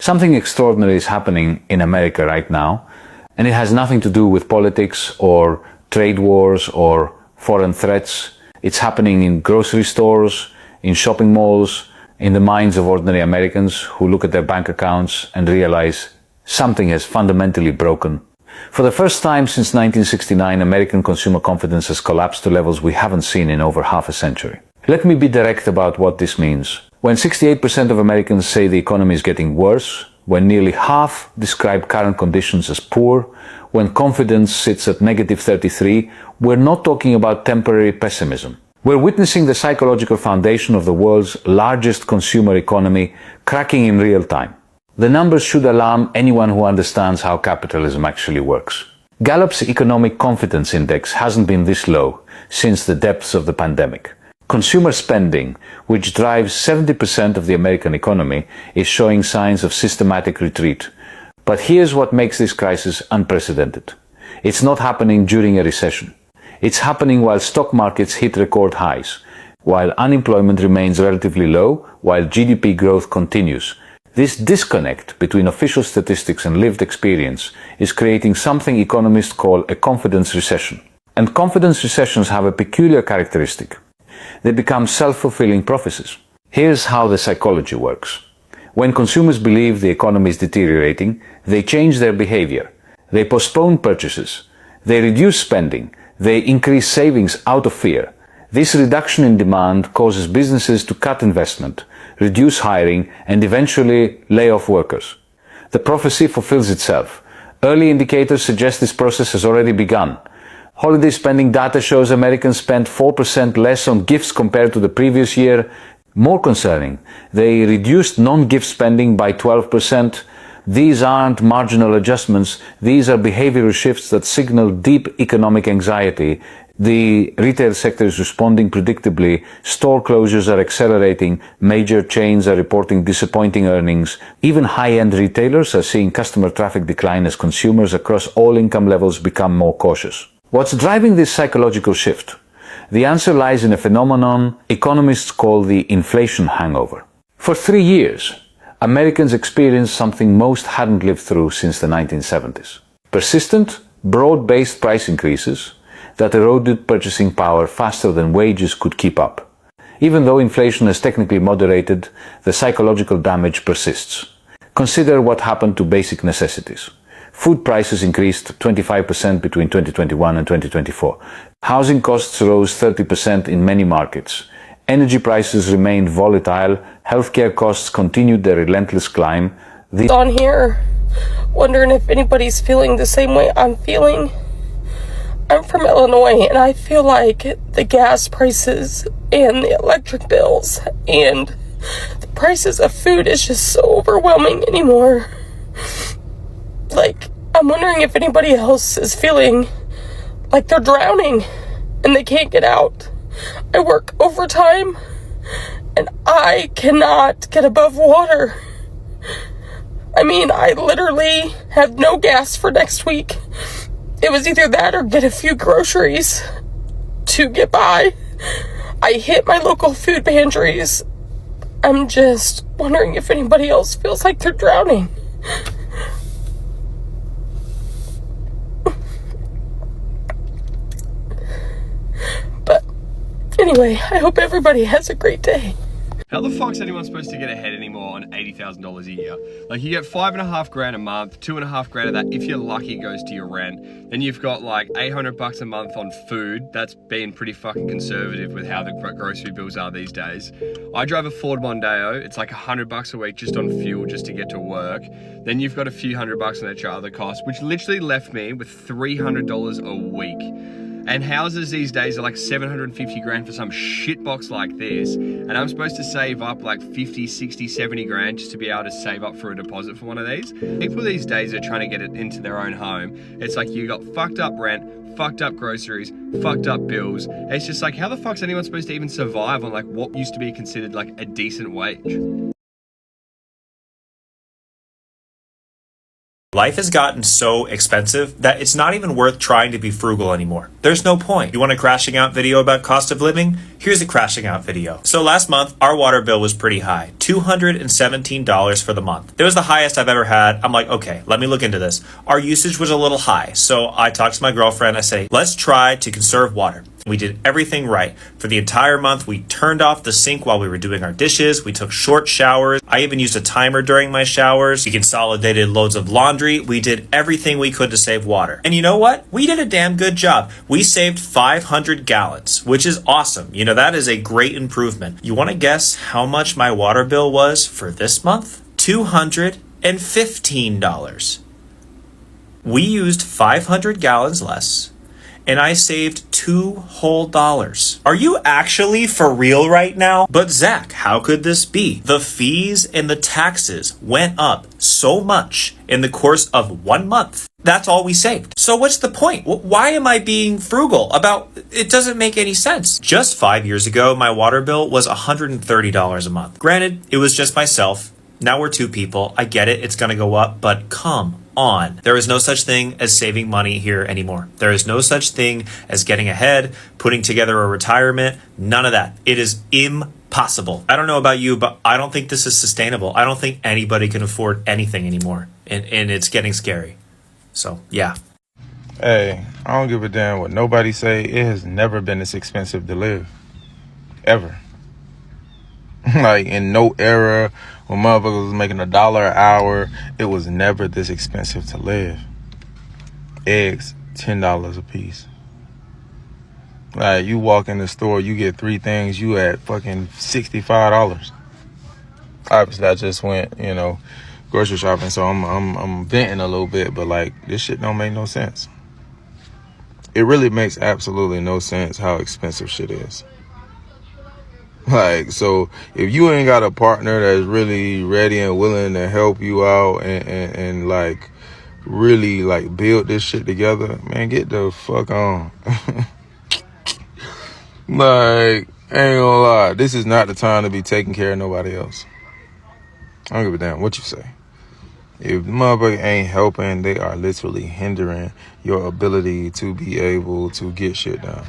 Something extraordinary is happening in America right now, and it has nothing to do with politics or trade wars or foreign threats. It's happening in grocery stores, in shopping malls, in the minds of ordinary Americans who look at their bank accounts and realize something has fundamentally broken. For the first time since 1969, American consumer confidence has collapsed to levels we haven't seen in over half a century. Let me be direct about what this means. When 68% of Americans say the economy is getting worse, when nearly half describe current conditions as poor, when confidence sits at negative 33, we're not talking about temporary pessimism. We're witnessing the psychological foundation of the world's largest consumer economy cracking in real time. The numbers should alarm anyone who understands how capitalism actually works. Gallup's Economic Confidence Index hasn't been this low since the depths of the pandemic. Consumer spending, which drives 70% of the American economy, is showing signs of systematic retreat. But here's what makes this crisis unprecedented. It's not happening during a recession. It's happening while stock markets hit record highs, while unemployment remains relatively low, while GDP growth continues. This disconnect between official statistics and lived experience is creating something economists call a confidence recession. And confidence recessions have a peculiar characteristic. They become self-fulfilling prophecies. Here's how the psychology works. When consumers believe the economy is deteriorating, they change their behavior. They postpone purchases. They reduce spending. They increase savings out of fear. This reduction in demand causes businesses to cut investment, reduce hiring, and eventually lay off workers. The prophecy fulfills itself. Early indicators suggest this process has already begun. Holiday spending data shows Americans spent 4% less on gifts compared to the previous year. More concerning, they reduced non-gift spending by 12%. These aren't marginal adjustments. These are behavioral shifts that signal deep economic anxiety. The retail sector is responding predictably. Store closures are accelerating. Major chains are reporting disappointing earnings. Even high-end retailers are seeing customer traffic decline as consumers across all income levels become more cautious. What's driving this psychological shift? The answer lies in a phenomenon economists call the inflation hangover. For 3 years, Americans experienced something most hadn't lived through since the 1970s. Persistent, broad-based price increases that eroded purchasing power faster than wages could keep up. Even though inflation has technically moderated, the psychological damage persists. Consider what happened to basic necessities. Food prices increased 25% between 2021 and 2024. Housing costs rose 30% in many markets. Energy prices remained volatile. Healthcare costs continued their relentless climb. On here, wondering if anybody's feeling the same way I'm feeling. I'm from Illinois, and I feel like the gas prices and the electric bills and the prices of food is just so overwhelming anymore. Like, I'm wondering if anybody else is feeling like they're drowning and they can't get out. I work overtime and I cannot get above water. I mean, I literally have no gas for next week. It was either that or get a few groceries to get by. I hit my local food pantries. I'm just wondering if anybody else feels like they're drowning. But anyway, I hope everybody has a great day. How the fuck's anyone supposed to get ahead anymore on $80,000 a year? Like, you get $5.5 grand a month, $2.5 grand of that, if you're lucky, goes to your rent. Then you've got like $800 a month on food. That's been pretty fucking conservative with how the grocery bills are these days. I drive a Ford Mondeo. It's like $100 a week just on fuel just to get to work. Then you've got a few $100 on extra other costs, which literally left me with $300 a week. And houses these days are like 750 grand for some shitbox like this. And I'm supposed to save up like 50, 60, 70 grand just to be able to save up for a deposit for one of these. People these days are trying to get it into their own home. It's like you got fucked up rent, fucked up groceries, fucked up bills. It's just like, how the fuck's anyone supposed to even survive on like what used to be considered like a decent wage? Life has gotten so expensive that it's not even worth trying to be frugal anymore. There's no point. You want a crashing out video about cost of living? Here's a crashing out video. So last month, our water bill was pretty high, $217 for the month. It was the highest I've ever had. I'm like, okay, let me look into this. Our usage was a little high. So I talked to my girlfriend. I say, let's try to conserve water. We did everything right. For the entire month, we turned off the sink while we were doing our dishes. We took short showers. I even used a timer during my showers. We consolidated loads of laundry. We did everything we could to save water. And you know what? We did a damn good job. We saved 500 gallons, which is awesome. You know, that is a great improvement. You want to guess how much my water bill was for this month? $215. We used 500 gallons less, and I saved $2 whole. Are you actually for real right now? But Zach, how could this be? The fees and the taxes went up so much in the course of 1 month. That's all we saved. So what's the point? Why am I being frugal about it? Doesn't make any sense. Just 5 years ago, my water bill was $130 a month. Granted, it was just myself. Now we're 2 people. I get it. It's going to go up, but come on. There is no such thing as saving money here anymore. There is no such thing as getting ahead, putting together a retirement. None of that. It is impossible. I don't know about you, but I don't think this is sustainable. I don't think anybody can afford anything anymore. And it's getting scary. So, yeah. Hey, I don't give a damn what nobody say. It has never been this expensive to live. Ever. Like, in no era when motherfuckers was making $1 an hour, it was never this expensive to live. Eggs, $10 a piece. Like, you walk in the store, you get 3 things, you at fucking $65. Obviously, I just went, grocery shopping, so I'm venting a little bit, but like, this shit don't make no sense. It really makes absolutely no sense how expensive shit is. Like, so if you ain't got a partner that's really ready and willing to help you out and like really like build this shit together, man, get the fuck on. Like, I ain't gonna lie, this is not the time to be taking care of nobody else. I don't give a damn what you say. If the motherfucker ain't helping, they are literally hindering your ability to be able to get shit done.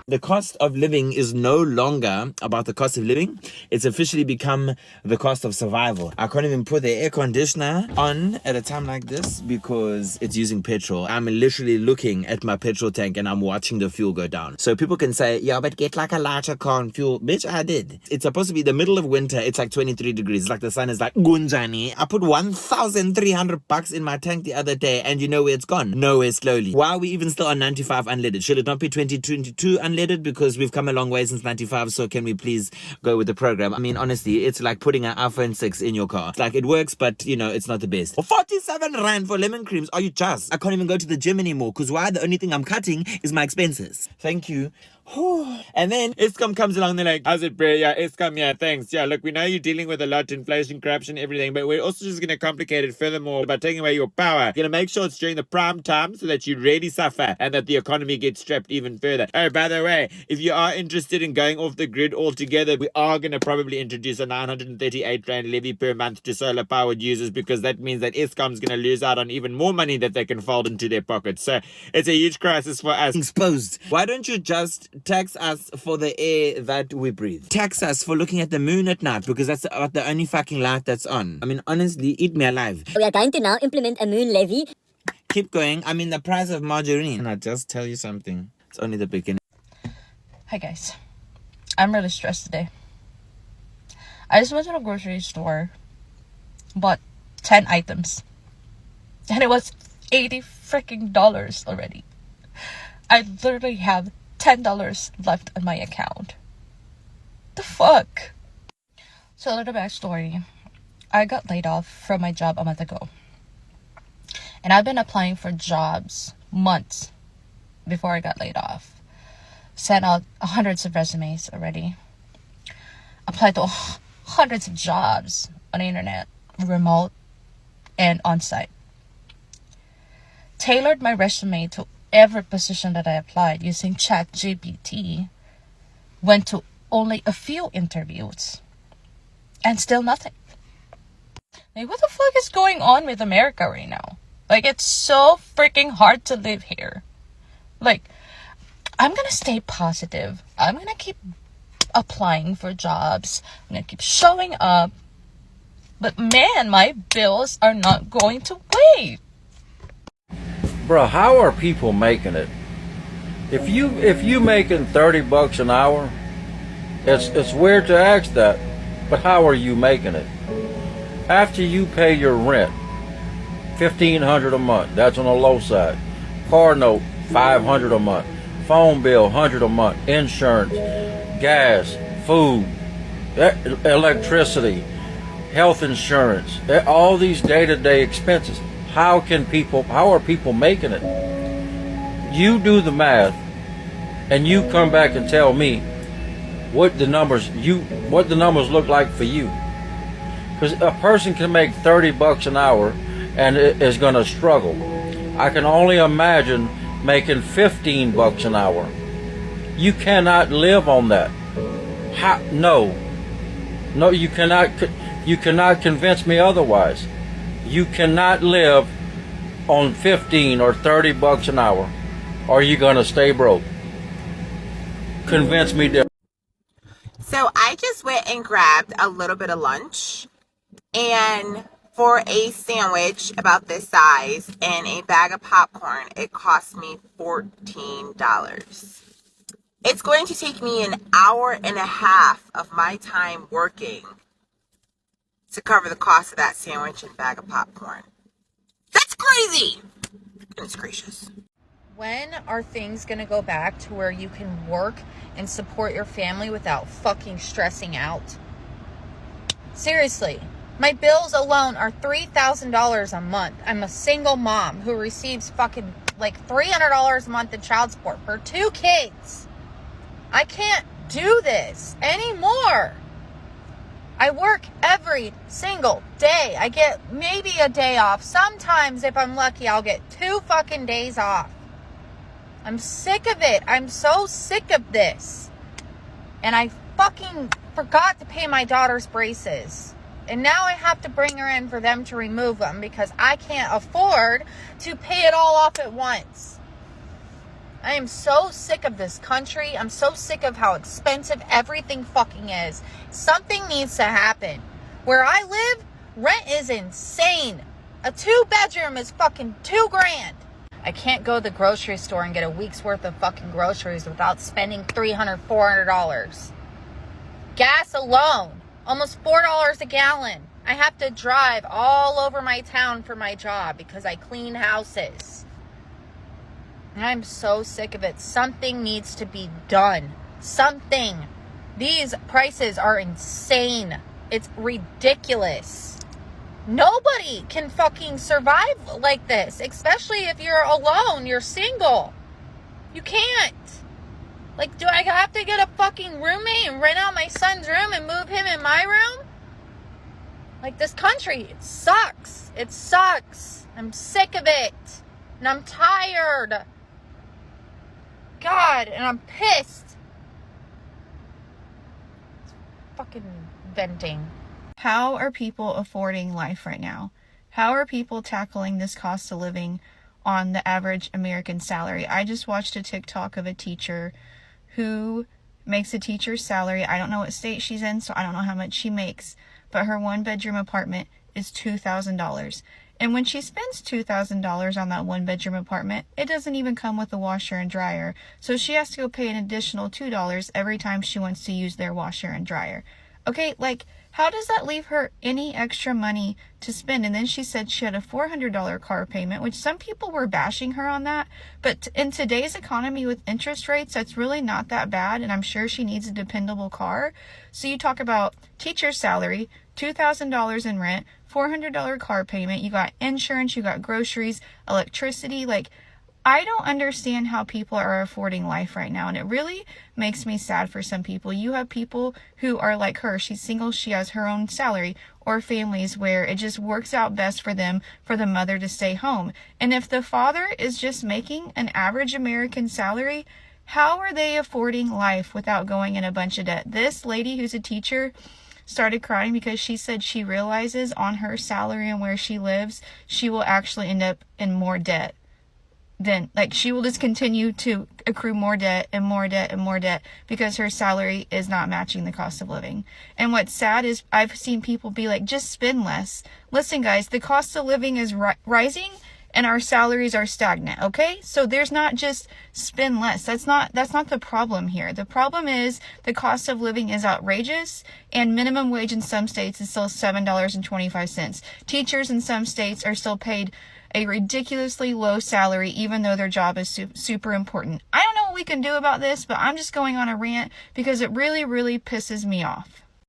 The cost of living is no longer about the cost of living. It's officially become the cost of survival. I can't even put the air conditioner on at a time like this because it's using petrol. I'm literally looking at my petrol tank and I'm watching the fuel go down. So people can say, yeah, but get like a larger car and fuel. Bitch, I did. It's supposed to be the middle of winter. It's like 23 degrees. It's like the sun is like, Gunjani. I put $1,300 in my tank the other day and you know where it's gone? Nowhere slowly. Why are we even still on 95 unleaded? Should it not be 2022 unleaded? Because we've come a long way since 95, so can we please go with the program? I mean, honestly, it's like putting an iPhone 6 in your car. It's like, it works, but, it's not the best. 47 rand for lemon creams. Are you just? I can't even go to the gym anymore, because why? The only thing I'm cutting is my expenses. Thank you. And then Eskom comes along, they're like, how's it, bro? Yeah, Eskom, yeah, thanks. Yeah, look, we know you're dealing with a lot, inflation, corruption, everything, but we're also just going to complicate it furthermore by taking away your power. We're going to make sure it's during the prime time so that you really suffer and that the economy gets strapped even further. Oh, by the way, if you are interested in going off the grid altogether, we are going to probably introduce a 938 rand levy per month to solar powered users, because that means that Eskom's going to lose out on even more money that they can fold into their pockets. So it's a huge crisis for us. Exposed. Why don't you just tax us for the air that we breathe? Tax us for looking at the moon at night, because that's the only fucking light that's on. I mean, honestly, eat me alive. We are going to now implement a moon levy. Keep going. I mean, the price of margarine. Can I just tell you something? It's only the beginning. Hi guys, I'm really stressed today. I just went to the grocery store, bought 10 items, and it was $80 freaking already. I literally have $10 left on my account. The fuck? So a little backstory. I got laid off from my job a month ago. And I've been applying for jobs months before I got laid off. Sent out hundreds of resumes already. Applied to hundreds of jobs on the internet, remote and on-site. Tailored my resume to every position that I applied using ChatGPT. Went to only a few interviews. And still nothing. Like, what the fuck is going on with America right now? Like, it's so freaking hard to live here. Like, I'm gonna stay positive. I'm gonna keep applying for jobs. I'm gonna keep showing up. But man, my bills are not going to wait. Bruh, how are people making it? If you making $30 an hour, it's weird to ask that, but how are you making it? After you pay your rent, $1,500 a month, that's on the low side. Car note, $500 a month. Phone bill, $100 a month. Insurance, gas, food, electricity, health insurance, all these day-to-day expenses. How are people making it? You do the math and you come back and tell me what the numbers look like for you. Because a person can make $30 an hour and is going to struggle. I can only imagine making $15 an hour. You cannot live on that. No, you cannot. You cannot convince me otherwise. You cannot live on $15 or $30 an hour, or you're gonna stay broke. Convince me different. So I just went and grabbed a little bit of lunch, and for a sandwich about this size and a bag of popcorn, it cost me $14. It's going to take me an hour and a half of my time working to cover the cost of that sandwich and bag of popcorn. That's crazy! Goodness gracious. When are things gonna go back to where you can work and support your family without fucking stressing out? Seriously, my bills alone are $3,000 a month. I'm a single mom who receives fucking like $300 a month in child support for 2 kids. I can't do this anymore. I work every single day. I get maybe a day off. Sometimes, if I'm lucky, I'll get 2 fucking days off. I'm sick of it. I'm so sick of this. And I fucking forgot to pay my daughter's braces. And now I have to bring her in for them to remove them because I can't afford to pay it all off at once. I am so sick of this country. I'm so sick of how expensive everything fucking is. Something needs to happen. Where I live, rent is insane. A 2-bedroom is fucking $2,000. I can't go to the grocery store and get a week's worth of fucking groceries without spending $300, $400. Gas alone, almost $4 a gallon. I have to drive all over my town for my job because I clean houses. I'm so sick of it. Something needs to be done. Something. These prices are insane. It's ridiculous. Nobody can fucking survive like this, especially if you're alone, you're single. You can't. Like, do I have to get a fucking roommate and rent out my son's room and move him in my room? Like, this country, it sucks. It sucks. I'm sick of it. And I'm tired. God, and I'm pissed. It's fucking venting. How are people affording life right now? How are people tackling this cost of living on the average American salary? I just watched a TikTok of a teacher who makes a teacher's salary. I don't know what state she's in, so I don't know how much she makes, but her 1-bedroom apartment is $2,000. And when she spends $2,000 on that 1-bedroom apartment, it doesn't even come with a washer and dryer. So she has to go pay an additional $2 every time she wants to use their washer and dryer. Okay, like, how does that leave her any extra money to spend? And then she said she had a $400 car payment, which some people were bashing her on that. But in today's economy with interest rates, that's really not that bad. And I'm sure she needs a dependable car. So you talk about teacher's salary, $2,000 in rent, $400 car payment, you got insurance, you got groceries, electricity. Like, I don't understand how people are affording life right now, and it really makes me sad for some people. You have people who are like her. She's single, she has her own salary, or families where it just works out best for them for the mother to stay home. And if the father is just making an average American salary, how are they affording life without going in a bunch of debt? This lady who's a teacher, started crying because she said she realizes on her salary and where she lives, she will actually end up in more debt. Then, like, she will just continue to accrue more debt and more debt and more debt because her salary is not matching the cost of living. And what's sad is I've seen people be like, just spend less. Listen, guys, the cost of living is rising and our salaries are stagnant, okay? So there's not just spend less. That's not the problem here. The problem is the cost of living is outrageous, and minimum wage in some states is still $7.25. Teachers in some states are still paid a ridiculously low salary, even though their job is super important. I don't know what we can do about this, but I'm just going on a rant because it really, really pisses me off.